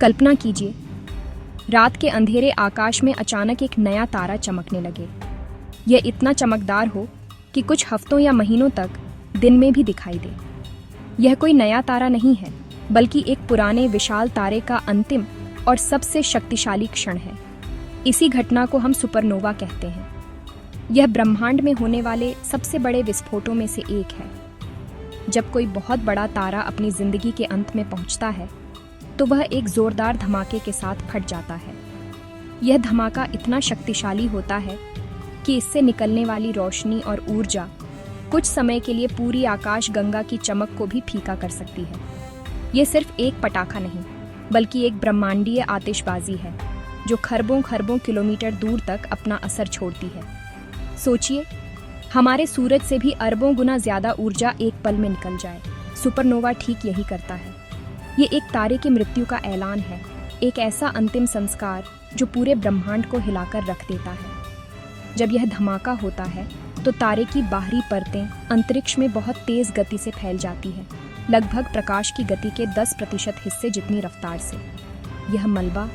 कल्पना कीजिए, रात के अंधेरे आकाश में अचानक एक नया तारा चमकने लगे। यह इतना चमकदार हो कि कुछ हफ्तों या महीनों तक दिन में भी दिखाई दे। यह कोई नया तारा नहीं है, बल्कि एक पुराने विशाल तारे का अंतिम और सबसे शक्तिशाली क्षण है। इसी घटना को हम सुपरनोवा कहते हैं। यह ब्रह्मांड में होने वाले सबसे बड़े विस्फोटों में से एक है। जब कोई बहुत बड़ा तारा अपनी जिंदगी के अंत में पहुंचता है, तो वह एक जोरदार धमाके के साथ फट जाता है। यह धमाका इतना शक्तिशाली होता है कि इससे निकलने वाली रोशनी और ऊर्जा कुछ समय के लिए पूरी आकाश गंगा की चमक को भी फीका कर सकती है। यह सिर्फ एक पटाखा नहीं, बल्कि एक ब्रह्मांडीय आतिशबाजी है जो खरबों खरबों किलोमीटर दूर तक अपना असर छोड़ती है। सोचिए, हमारे सूरज से भी अरबों गुना ज्यादा ऊर्जा एक पल में निकल जाए। सुपरनोवा ठीक यही करता है। ये एक तारे की मृत्यु का ऐलान है, एक ऐसा अंतिम संस्कार जो पूरे ब्रह्मांड को हिलाकर रख देता है। जब यह धमाका होता है तो तारे की बाहरी परतें अंतरिक्ष में बहुत तेज गति से फैल जाती है, लगभग प्रकाश की गति के 10% हिस्से जितनी रफ्तार से। यह मलबा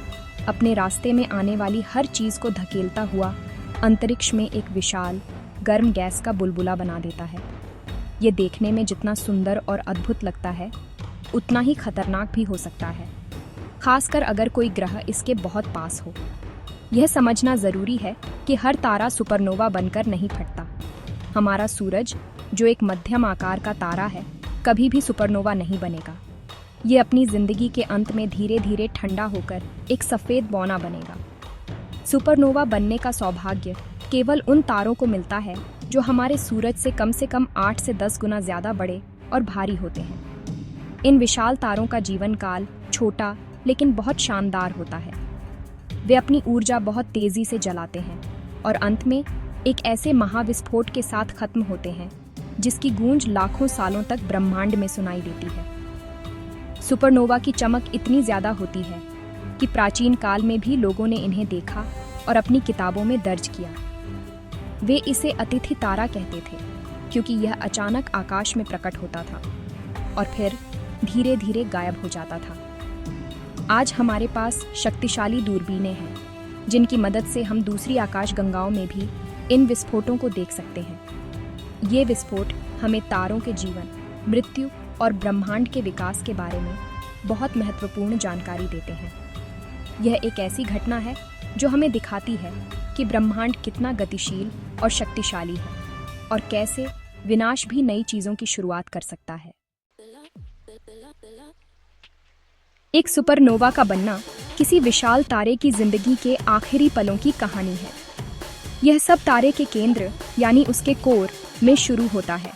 अपने रास्ते में आने वाली हर चीज को धकेलता हुआ अंतरिक्ष में एक विशाल गर्म गैस का बुलबुला बना देता है। ये देखने में जितना सुंदर और अद्भुत लगता है, उतना ही खतरनाक भी हो सकता है, खासकर अगर कोई ग्रह इसके बहुत पास हो। यह समझना जरूरी है कि हर तारा सुपरनोवा बनकर नहीं फटता। हमारा सूरज, जो एक मध्यम आकार का तारा है, कभी भी सुपरनोवा नहीं बनेगा। ये अपनी जिंदगी के अंत में धीरे धीरे ठंडा होकर एक सफेद बौना बनेगा। सुपरनोवा बनने का सौभाग्य केवल उन तारों को मिलता है जो हमारे सूरज से कम 8 से 10 गुना ज्यादा बड़े और भारी होते हैं। इन विशाल तारों का जीवन काल छोटा लेकिन बहुत शानदार होता है। वे अपनी ऊर्जा बहुत तेजी से जलाते हैं और अंत में एक ऐसे महाविस्फोट के साथ खत्म होते हैं जिसकी गूंज लाखों सालों तक ब्रह्मांड में सुनाई देती है। सुपरनोवा की चमक इतनी ज्यादा होती है कि प्राचीन काल में भी लोगों ने इन्हें देखा और अपनी किताबों में दर्ज किया। वे इसे अतिथि तारा कहते थे, क्योंकि यह अचानक आकाश में प्रकट होता था और फिर धीरे धीरे गायब हो जाता था। आज हमारे पास शक्तिशाली दूरबीनें हैं, जिनकी मदद से हम दूसरी आकाशगंगाओं में भी इन विस्फोटों को देख सकते हैं। ये विस्फोट हमें तारों के जीवन, मृत्यु और ब्रह्मांड के विकास के बारे में बहुत महत्वपूर्ण जानकारी देते हैं। यह एक ऐसी घटना है जो हमें दिखाती है कि ब्रह्मांड कितना गतिशील और शक्तिशाली है और कैसे विनाश भी नई चीजों की शुरुआत कर सकता है। एक सुपरनोवा का बनना किसी विशाल तारे की जिंदगी के आखिरी पलों की कहानी है। यह सब तारे के केंद्र यानी उसके कोर में शुरू होता है।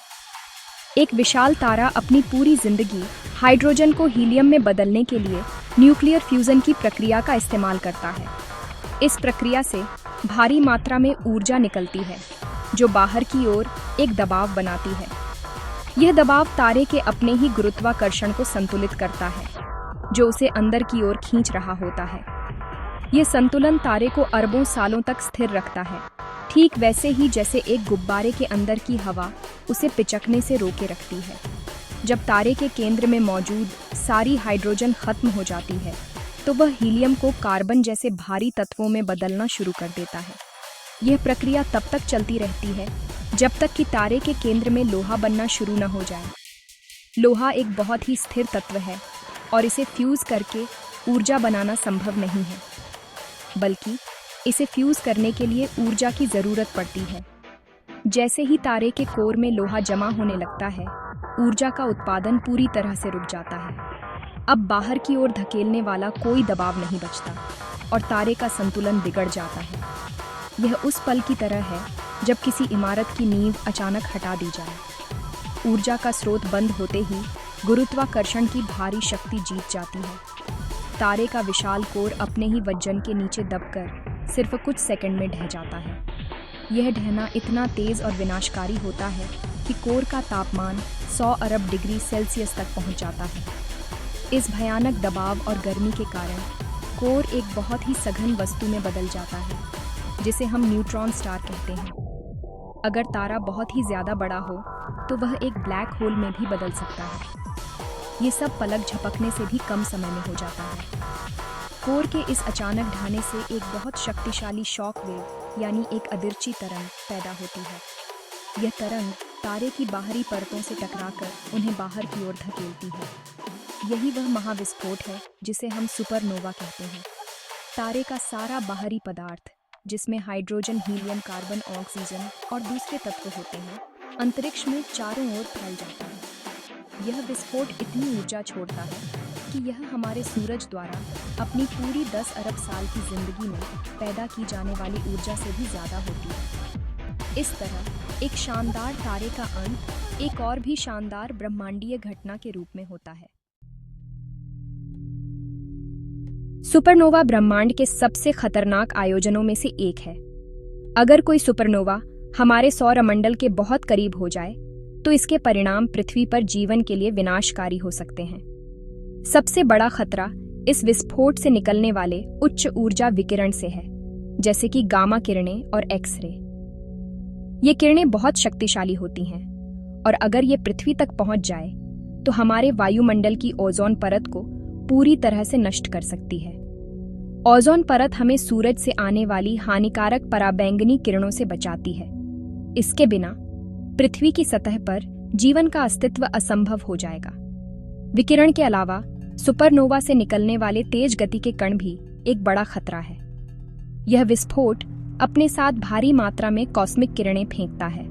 एक विशाल तारा अपनी पूरी जिंदगी हाइड्रोजन को हीलियम में बदलने के लिए न्यूक्लियर फ्यूजन की प्रक्रिया का इस्तेमाल करता है। इस प्रक्रिया से भारी मात्रा में ऊर्जा निकलती है जो बाहर की ओर एक दबाव बनाती है। यह दबाव तारे के अपने ही गुरुत्वाकर्षण को संतुलित करता है, जो उसे अंदर की ओर खींच रहा होता है। यह संतुलन तारे को अरबों सालों तक स्थिर रखता है, ठीक वैसे ही जैसे एक गुब्बारे के अंदर की हवा उसे पिचकने से रोके रखती है। जब तारे के केंद्र में मौजूद सारी हाइड्रोजन खत्म हो जाती है, तो वह हीलियम को कार्बन जैसे भारी तत्वों में बदलना शुरू कर देता है। यह प्रक्रिया तब तक चलती रहती है जब तक कि तारे के केंद्र में लोहा बनना शुरू न हो जाए। लोहा एक बहुत ही स्थिर तत्व है और इसे फ्यूज करके ऊर्जा बनाना संभव नहीं है, बल्कि इसे फ्यूज करने के लिए ऊर्जा की जरूरत पड़ती है। जैसे ही तारे के कोर में लोहा जमा होने लगता है, ऊर्जा का उत्पादन पूरी तरह से रुक जाता है। अब बाहर की ओर धकेलने वाला कोई दबाव नहीं बचता और तारे का संतुलन बिगड़ जाता है। यह उस पल की तरह है जब किसी इमारत की नींव अचानक हटा दी जाए। ऊर्जा का स्रोत बंद होते ही गुरुत्वाकर्षण की भारी शक्ति जीत जाती है। तारे का विशाल कोर अपने ही वजन के नीचे दबकर सिर्फ कुछ सेकंड में ढह जाता है। यह ढहना इतना तेज और विनाशकारी होता है कि कोर का तापमान 100 अरब डिग्री सेल्सियस तक पहुंच जाता है। इस भयानक दबाव और गर्मी के कारण कोर एक बहुत ही सघन वस्तु में बदल जाता है, जिसे हम न्यूट्रॉन स्टार कहते हैं। अगर तारा बहुत ही ज्यादा बड़ा हो तो वह एक ब्लैक होल में भी बदल सकता है। ये सब पलक झपकने से भी कम समय में हो जाता है। कोर के इस अचानक ढहने से एक बहुत शक्तिशाली शॉक वेव यानी एक अदिरची तरंग पैदा होती है। यह तरंग तारे की बाहरी परतों से टकराकर उन्हें बाहर की ओर धकेलती है। यही वह महाविस्फोट है जिसे हम सुपरनोवा कहते हैं। तारे का सारा बाहरी पदार्थ, जिसमें हाइड्रोजन, हीलियम, कार्बन, ऑक्सीजन और दूसरे तत्व होते हैं, अंतरिक्ष में चारों ओर फैल जाता है। यह विस्फोट इतनी ऊर्जा छोड़ता है कि यह हमारे सूरज द्वारा अपनी पूरी 10 अरब साल की जिंदगी में पैदा की जाने वाली ऊर्जा से भी ज्यादा होती है। इस तरह एक शानदार तारे का अंत एक और भी शानदार ब्रह्मांडीय घटना के रूप में होता है। सुपरनोवा ब्रह्मांड के सबसे खतरनाक आयोजनों में से एक है। अगर कोई सुपरनोवा हमारे सौरमंडल के बहुत करीब हो जाए तो इसके परिणाम पृथ्वी पर जीवन के लिए विनाशकारी हो सकते हैं। सबसे बड़ा खतरा इस विस्फोट से निकलने वाले उच्च ऊर्जा विकिरण से है, जैसे कि गामा किरणें और एक्स-रे। ये किरणें बहुत शक्तिशाली होती हैं और अगर ये पृथ्वी तक पहुंच जाए तो हमारे वायुमंडल की ओजोन परत को पूरी तरह से नष्ट कर सकती है। ओजोन परत हमें सूरज से आने वाली हानिकारक पराबैंगनी किरणों से बचाती है। इसके बिना पृथ्वी की सतह पर जीवन का अस्तित्व असंभव हो जाएगा। विकिरण के अलावा सुपरनोवा से निकलने वाले तेज गति के कण भी एक बड़ा खतरा है। यह विस्फोट अपने साथ भारी मात्रा में कॉस्मिक किरणें फेंकता है,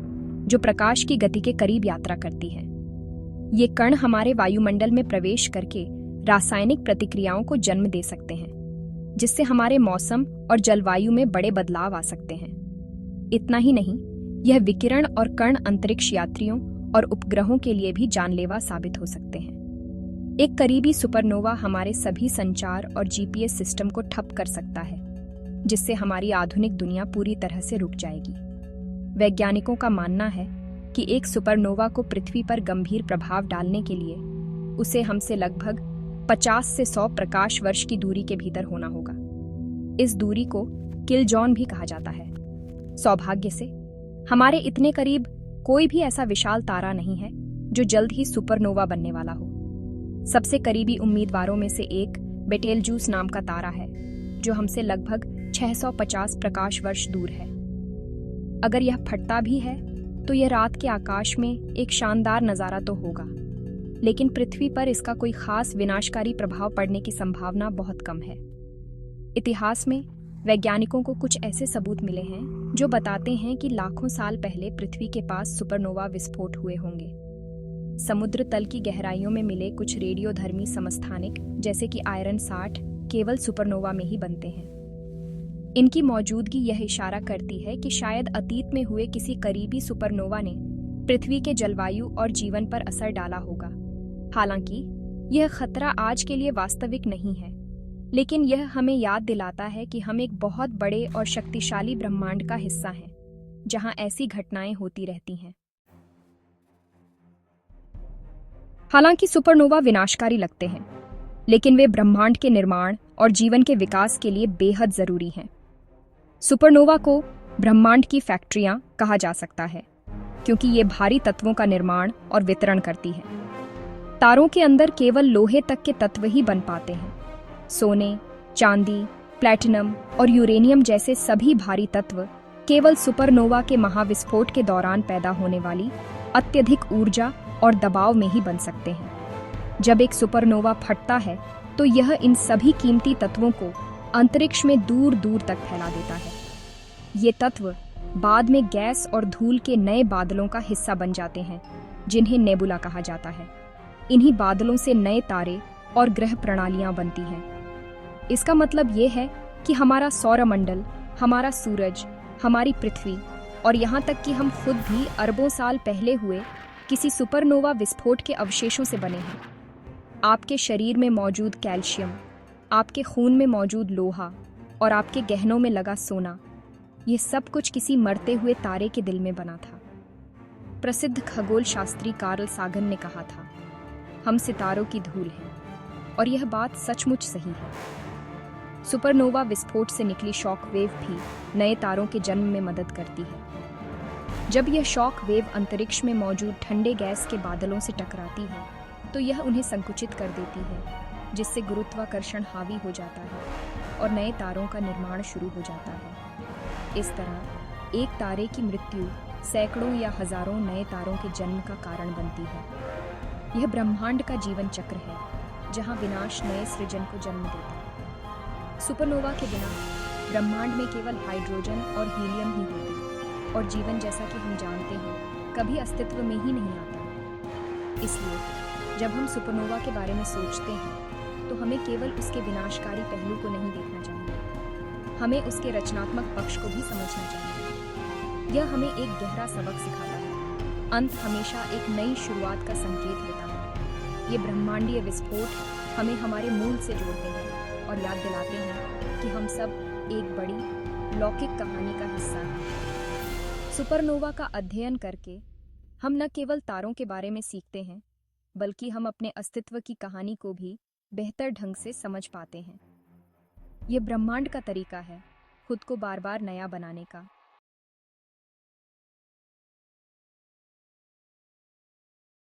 जो प्रकाश की गति के करीब यात्रा करती हैं। ये कण हमारे वायुमंडल में प्रवेश करके रासायनिक प्रतिक्रियाओं को जन्म दे सकते हैं, जिससे हमारे मौसम और जलवायु में बड़े बदलाव आ सकते हैं। इतना ही नहीं, यह विकिरण और कण अंतरिक्ष यात्रियों और उपग्रहों के लिए भी जानलेवा साबित हो सकते हैं। एक करीबी सुपरनोवा हमारे सभी संचार और जीपीएस सिस्टम को ठप कर सकता है, जिससे हमारी आधुनिक दुनिया पूरी तरह से रुक जाएगी। वैज्ञानिकों का मानना है कि एक सुपरनोवा को पृथ्वी पर गंभीर प्रभाव डालने के लिए उसे हमसे लगभग 50 से 100 प्रकाश वर्ष की दूरी के भीतर होना होगा। इस दूरी को किल जॉन भी कहा जाता है। सौभाग्य से हमारे इतने करीब कोई भी ऐसा विशाल तारा नहीं है जो जल्द ही सुपरनोवा बनने वाला हो। सबसे करीबी उम्मीदवारों में से एक बेटेलजूस नाम का तारा है, जो हमसे लगभग 650 प्रकाश वर्ष दूर है। अगर यह फटता भी है तो यह रात के आकाश में एक शानदार नज़ारा तो होगा, लेकिन पृथ्वी पर इसका कोई खास विनाशकारी प्रभाव पड़ने की संभावना बहुत कम है। इतिहास में वैज्ञानिकों को कुछ ऐसे सबूत मिले हैं जो बताते हैं कि लाखों साल पहले पृथ्वी के पास सुपरनोवा विस्फोट हुए होंगे। समुद्र तल की गहराइयों में मिले कुछ रेडियोधर्मी समस्थानिक, जैसे कि आयरन 60, केवल सुपरनोवा में ही बनते हैं। इनकी मौजूदगी यह इशारा करती है कि शायद अतीत में हुए किसी करीबी सुपरनोवा ने पृथ्वी के जलवायु और जीवन पर असर डाला होगा। हालांकि यह खतरा आज के लिए वास्तविक नहीं है, लेकिन यह हमें याद दिलाता है कि हम एक बहुत बड़े और शक्तिशाली ब्रह्मांड का हिस्सा हैं, जहां ऐसी घटनाएं होती रहती हैं। हालांकि सुपरनोवा विनाशकारी लगते हैं, लेकिन वे ब्रह्मांड के निर्माण और जीवन के विकास के लिए बेहद जरूरी हैं। सुपरनोवा को ब्रह्मांड की फैक्ट्रियां कहा जा सकता है, क्योंकि ये भारी तत्वों का निर्माण और वितरण करती हैं। तारों के अंदर केवल लोहे तक के तत्व ही बन पाते हैं। सोने, चांदी, प्लैटिनम और यूरेनियम जैसे सभी भारी तत्व केवल सुपरनोवा के महाविस्फोट के दौरान पैदा होने वाली अत्यधिक ऊर्जा और दबाव में ही बन सकते हैं। जब एक सुपरनोवा फटता है तो यह इन सभी कीमती तत्वों को अंतरिक्ष में दूर दूर तक फैला देता है। ये तत्व बाद में गैस और धूल के नए बादलों का हिस्सा बन जाते हैं, जिन्हें नेबुला कहा जाता है। इन्हीं बादलों से नए तारे और ग्रह प्रणालियां बनती हैं। इसका मतलब ये है कि हमारा सौरमंडल, हमारा सूरज, हमारी पृथ्वी और यहाँ तक कि हम खुद भी अरबों साल पहले हुए किसी सुपरनोवा विस्फोट के अवशेषों से बने हैं। आपके शरीर में मौजूद कैल्शियम, आपके खून में मौजूद लोहा और आपके गहनों में लगा सोना, ये सब कुछ किसी मरते हुए तारे के दिल में बना था। प्रसिद्ध खगोल शास्त्री कार्ल सागन ने कहा था, हम सितारों की धूल हैं, और यह बात सचमुच सही है। सुपरनोवा विस्फोट से निकली शॉक वेव भी नए तारों के जन्म में मदद करती है। जब यह शॉक वेव अंतरिक्ष में मौजूद ठंडे गैस के बादलों से टकराती है तो यह उन्हें संकुचित कर देती है, जिससे गुरुत्वाकर्षण हावी हो जाता है और नए तारों का निर्माण शुरू हो जाता है। इस तरह एक तारे की मृत्यु सैकड़ों या हजारों नए तारों के जन्म का कारण बनती है। यह ब्रह्मांड का जीवन चक्र है, जहां विनाश नए सृजन को जन्म देता है। सुपरनोवा के बिना ब्रह्मांड में केवल हाइड्रोजन और हीलियम ही होते और जीवन, जैसा कि हम जानते हैं, कभी अस्तित्व में ही नहीं आता। इसलिए जब हम सुपरनोवा के बारे में सोचते हैं तो हमें केवल उसके विनाशकारी पहलू को नहीं देखना चाहिए, हमें उसके रचनात्मक पक्ष को भी समझना चाहिए। यह हमें एक गहरा सबक सिखाता है। अंत हमेशा एक नई शुरुआत का संकेत होता है। ये ब्रह्मांडीय विस्फोट हमें हमारे मूल से जोड़ते हैं और याद दिलाते हैं कि हम सब एक बड़ी लौकिक कहानी का हिस्सा हैं। सुपरनोवा का अध्ययन करके हम न केवल तारों के बारे में सीखते हैं, बल्कि हम अपने अस्तित्व की कहानी को भी बेहतर ढंग से समझ पाते हैं। यह ब्रह्मांड का तरीका है खुद को बार बार नया बनाने का,